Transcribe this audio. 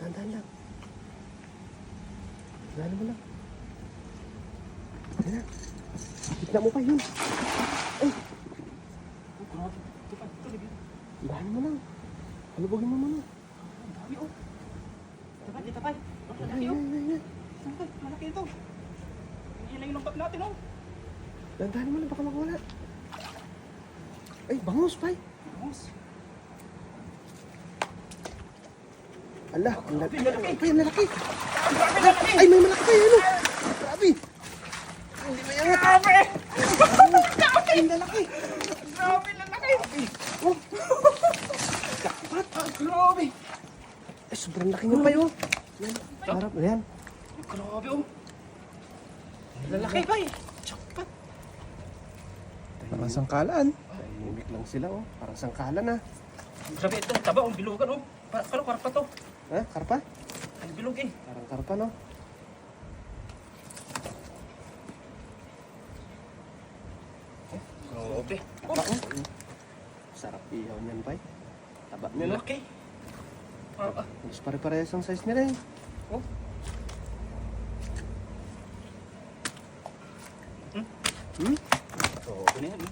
Dahan-dahan lang. Dahan mo lang. Ayan na. Tignan mo pa yun. Ay! Dahan mo lang. Halubogin mo muna. Ang dami oh. Tapay, di tapay. Ang laki oh. Ayan. Malaki ito. Ang hilay ng bag natin oh. Dahan mo lang, baka makawala. Ay, bangus, Pai. Bangus. Ala, ang laki. Malaki. Pai, ang lalaki. Ang laki. Ay, may malaki pa yun. Grabe. Hindi mayangat. Grabe. Ay, ang lalaki. Grabe na laki. Oh, Jackpot. Grabe. ay, sobrang laki nga pa yun. Harap, ayan. Grabe oh. Lalaki pa eh. Jackpot. Parang sangkalaan. Tahimik lang sila, oh. Parang sangkalan, ah. Grabe ito. Taba oh. Bilugan oh. Parang karpa to. Ha? Karpa? Ang bilog eh. Parang karpa, no? Grabe. Taba, oh. Sarap ihaw niyan, Pai. Taba niya, no? Laki. Mas pare-parehas ang size nila, eh. Oh. Hmm? Oh, ano yan?